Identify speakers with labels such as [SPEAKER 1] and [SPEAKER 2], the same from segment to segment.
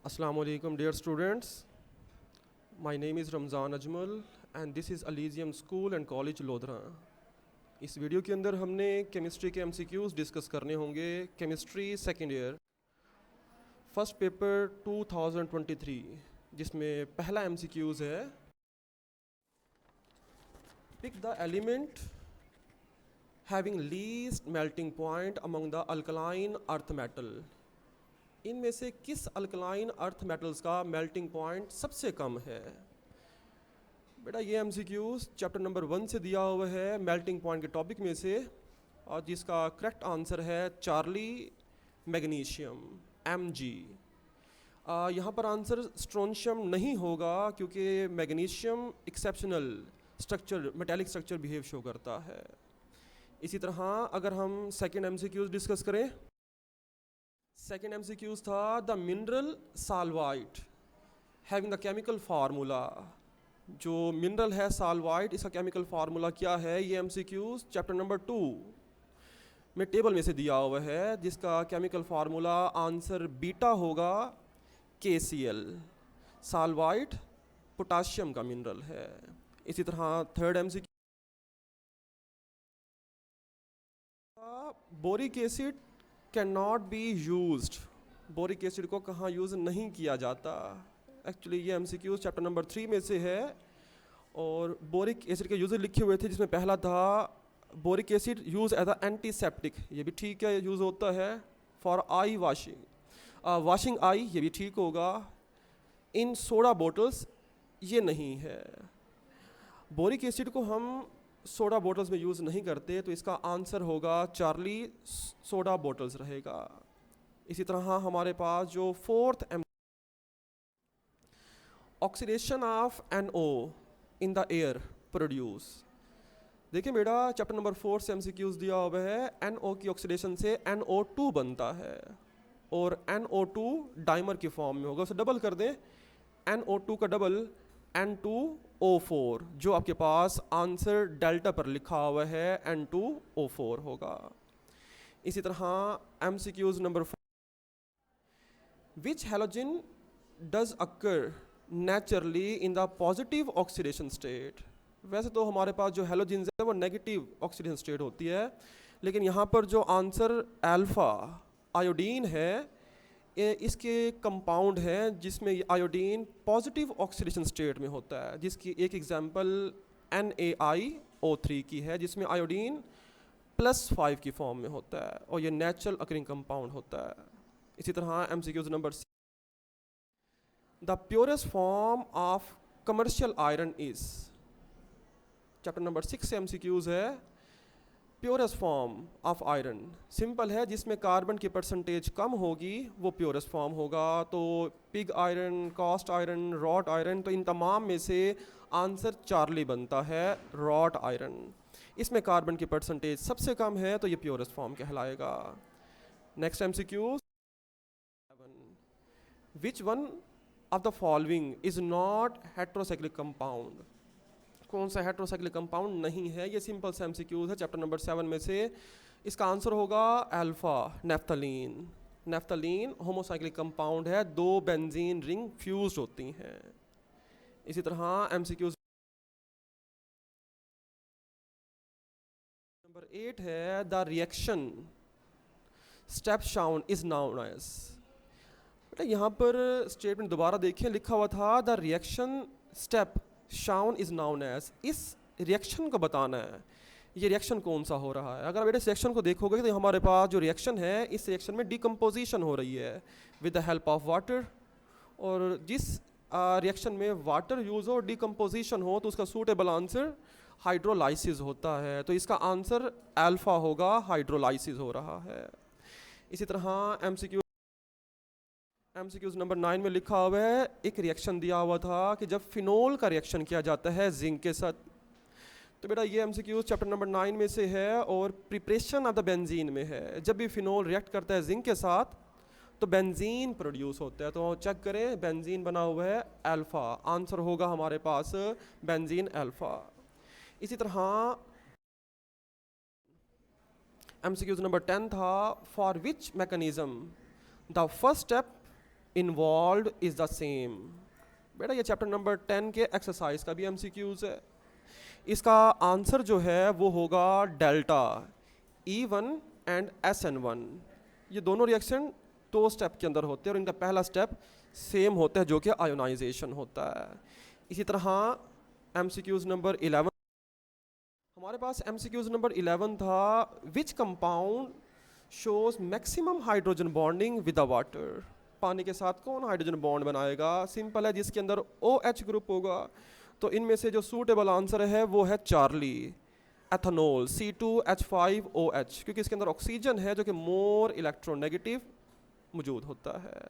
[SPEAKER 1] Assalamu alaikum dear students. My name is Ramzan Ajmal and this is Elysium School and College lodhra. इस video के अंदर हमने chemistry के MCQs discuss करने होंगे. Chemistry second year first paper 2023 जिसमें पहला MCQs है pick the element having least melting point among the alkaline earth metal. इनमें से किस अल्कलाइन अर्थ मेटल्स का मेल्टिंग पॉइंट सबसे कम है. बेटा ये MCQs चैप्टर नंबर 1 से दिया हुआ है मेल्टिंग पॉइंट के टॉपिक में से, और जिसका करेक्ट आंसर है चार्ली मैग्नीशियम Mg. यहाँ पर आंसर स्ट्रोंशियम नहीं होगा क्योंकि magnesium exceptional structure metallic structure behave show करता है. इसी तरह अगर हम सेकेंड MCQs डिस्कस करें, सेकेंड MCQs था the mineral sylvite having the chemical formula. जो मिनरल है साल्वाइट, इसका केमिकल फार्मूला क्या है. ये MCQs चैप्टर नंबर 2 में टेबल में से दिया हुआ है, जिसका केमिकल फार्मूला आंसर बीटा होगा KCl. साल्वाइट पोटाशियम का मिनरल है. इसी तरह third MCQ boric acid can not be used. Boric acid को कहाँ यूज़ नहीं किया जाता. एक्चुअली ये MCQs चैप्टर नंबर 3 में से है, और बोरिक एसिड के यूज़र लिखे हुए थे, जिसमें पहला था boric acid use as a antiseptic. ये भी ठीक है, यूज़ होता है for eye washing, washing eye, ये भी ठीक होगा. इन सोडा बोटल्स ये नहीं है. बोरिक एसिड को हम सोडा बोटल्स में यूज़ नहीं करते, तो इसका आंसर होगा चार्ली सोडा बोटल्स रहेगा. इसी तरह हमारे पास जो fourth oxidation of NO in the air produce. देखिए बेटा चैप्टर नंबर 4 से MCQs दिया हुआ है. NO की ऑक्सीडेशन से NO2 बनता है, और NO2 डाइमर की फॉर्म में होगा. उसे डबल कर दें, NO2 का डबल N2O4, जो आपके पास आंसर डेल्टा पर लिखा हुआ है N2O4 होगा. इसी तरह MCQs number 4, which halogen does occur naturally in the positive oxidation state. वैसे तो हमारे पास जो हैलोजन्स है वो नेगेटिव ऑक्सीडेशन स्टेट होती है, लेकिन यहाँ पर जो आंसर अल्फा आयोडीन है, इसके कंपाउंड हैं जिसमें आयोडीन पॉजिटिव ऑक्सीडेशन स्टेट में होता है. जिसकी एक एग्जांपल NaIO3 की है, जिसमें आयोडीन +5 की फॉर्म में होता है, और ये नेचुरल अकरिंग कंपाउंड होता है. इसी तरह MCQs number 6, the purest form of commercial iron is. Chapter number 6 से MCQs है purest form of iron. Simple है, जिसमें कार्बन की परसेंटेज कम होगी वो प्योरेस्ट फॉर्म होगा. तो pig iron, cast iron, wrought iron, तो इन तमाम में से आंसर चार्ली बनता है, रॉट आयरन. इसमें कार्बन की परसेंटेज सबसे कम है, तो ये प्योरेस्ट फॉर्म कहलाएगा. Next MCQ, which one of the following is not heterocyclic compound. कौन सा हेट्रोसाइक्लिक कंपाउंड नहीं है. ये सिंपल सा MCQs है चैप्टर नंबर 7 में से. इसका आंसर होगा alpha naphthalene. Naphthalene homocyclic compound है, 2 बेंजीन रिंग फ्यूज्ड होती हैं. इसी तरह MCQs नंबर 8 है the reaction step shown is known as. बेटा यहाँ पर स्टेटमेंट दोबारा देखें, लिखा हुआ था the reaction step shown is known as. इस रिएक्शन को बताना है, ये रिएक्शन कौन सा हो रहा है. अगर आप इस रिएक्शन को देखोगे तो हमारे पास जो रिएक्शन है, इस रिएक्शन में डिकम्पोजिशन हो रही है with the help of water. और जिस रिएक्शन में वाटर यूज़ हो, डिकम्पोजिशन हो, तो उसका सूटेबल आंसर हाइड्रोलाइसिस होता है. तो इसका आंसर अल्फा होगा, हाइड्रोलाइसिस हो रहा है. इसी तरह MCQs नंबर 9 में लिखा हुआ है, एक रिएक्शन दिया हुआ था कि जब फिनोल का रिएक्शन किया जाता है जिंक के साथ. तो बेटा ये MCQs चैप्टर नंबर 9 में से है, और प्रिपरेशन ऑफ द बेंजीन में है. जब भी फिनोल रिएक्ट करता है जिंक के साथ तो बेंजीन प्रोड्यूस होता है. तो चेक करें, बेंजीन बना हुआ है अल्फा. आंसर होगा हमारे पास बेंजीन अल्फा. इसी तरह MCQs नंबर 10 था, for which mechanism the first step involve is the same. बेटा ये चैप्टर नंबर 10 के एक्सरसाइज का भी एमसीक्यूज है। इसका आंसर जो है वो होगा डेल्टा E1 एंड SN1। ये दोनों रिएक्शन 2 स्टेप के अंदर होते हैं और इनका पहला स्टेप सेम होता है जो कि आयोनाइजेशन होता है। इसी तरह एमसीक्यूज नंबर 11, हमारे पास एमसीक्यूज नंबर 11 था, which compound shows maximum hydrogen bonding with the water. पानी के साथ कौन हाइड्रोजन बॉन्ड बनाएगा? सिंपल है, जिसके अंदर OH ग्रुप होगा। तो इनमें से जो सूटेबल आंसर है वो है चार्ली, एथेनॉल C2H5OH, क्योंकि इसके अंदर ऑक्सीजन है जो कि मोर इलेक्ट्रोनेगेटिव मौजूद होता है।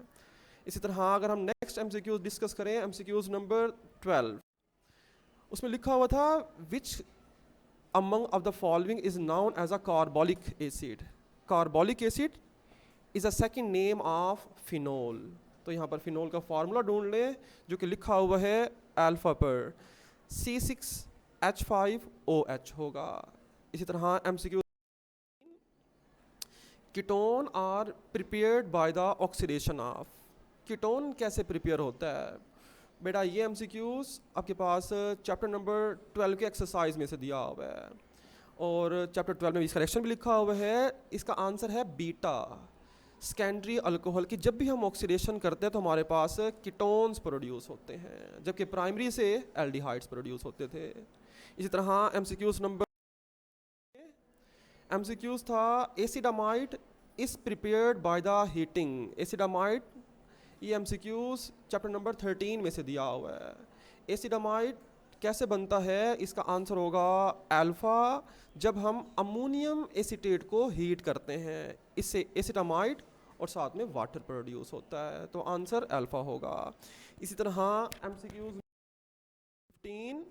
[SPEAKER 1] इसी तरह अगर हम नेक्स्ट एमसीक्यूज डिस्कस करें, एमसीक्यूज नंबर 12, उसमें लिखा हुआ था which among of the following is known as a carbolic acid. Carbolic acid is a second name of phenol. तो यहाँ पर फिनोल का फार्मूला ढूंढ लें जो कि लिखा हुआ है अल्फा पर, C6H5OH होगा। इसी तरह MCQ, ketone are prepared by the oxidation of. Ketone कैसे प्रिपेयर होता है? बेटा ये एमसीक्यूज आपके पास चैप्टर नंबर 12 के एक्सरसाइज में से दिया हुआ है और चैप्टर 12 में इसका रिएक्शन भी लिखा हुआ है। इसका आंसर है बीटा, सेकेंडरी अल्कोहल की जब भी हम ऑक्सीडेशन करते हैं तो हमारे पास कीटोन्स प्रोड्यूस होते हैं, जबकि प्राइमरी से एल्डिहाइड्स प्रोड्यूस होते थे। इसी तरह एमसीक्यूज था acetamide is prepared by the heating. Acetamide, ये एमसीक्यूज चैप्टर नंबर 13 में से दिया हुआ है। एसिडामाइड कैसे बनता है? इसका आंसर होगा अल्फा, जब हम अमोनियम एसीटेट को हीट करते हैं, इससे एसिटामाइड और साथ में वाटर प्रोड्यूस होता है। तो आंसर अल्फा होगा। इसी तरह MCQs 15,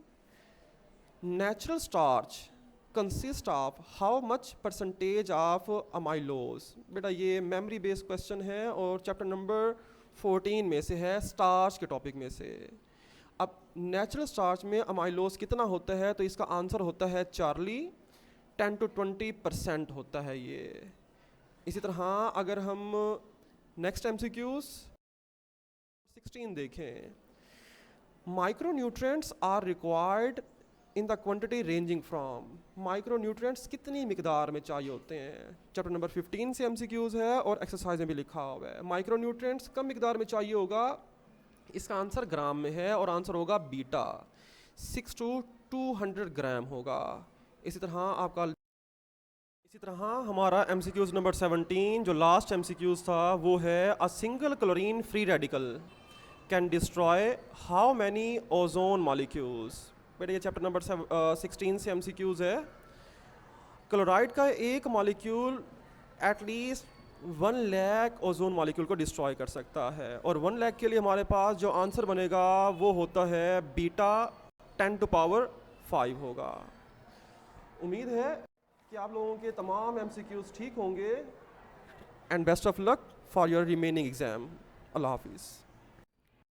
[SPEAKER 1] natural starch consist of how much percentage of amylose. बेटा ये मेमोरी बेस्ड क्वेश्चन है और चैप्टर नंबर 14 में से है, स्टार्च के टॉपिक में से। अब नेचुरल स्टार्च में अमाइलोज कितना होता है? तो इसका आंसर होता है चार्ली, 10 to 20% होता है ये। इसी तरह अगर हम नेक्स्ट एमसीक्यूज 16 देखें, micronutrients are required in the quantity ranging from. Micronutrients कितनी मिकदार में चाहिए होते हैं? चैप्टर नंबर 15 से एमसीक्यूज है और एक्सरसाइज में भी लिखा हुआ है। माइक्रोन्यूट्रिएंट्स कम मिकदार में चाहिए होगा, इसका आंसर ग्राम में है और आंसर होगा बीटा, 6 to 200 ग्राम होगा। इसी तरह हमारा एमसीक्यूज नंबर 17 जो लास्ट एमसीक्यूज था वो है, a single chlorine free radical can destroy how many ozone molecules. बेटा ये चैप्टर नंबर 16 से एमसीक्यूज है। क्लोराइड का एक molecule at least 1 lakh ozone molecule को डिस्ट्रॉय कर सकता है और 1 लाख के लिए हमारे पास जो आंसर बनेगा वो होता है बीटा 10 to power 5 होगा। उम्मीद है कि आप लोगों के तमाम एमसीक्यूज ठीक होंगे and best of luck for your remaining exam. अल्लाह हाफिज़।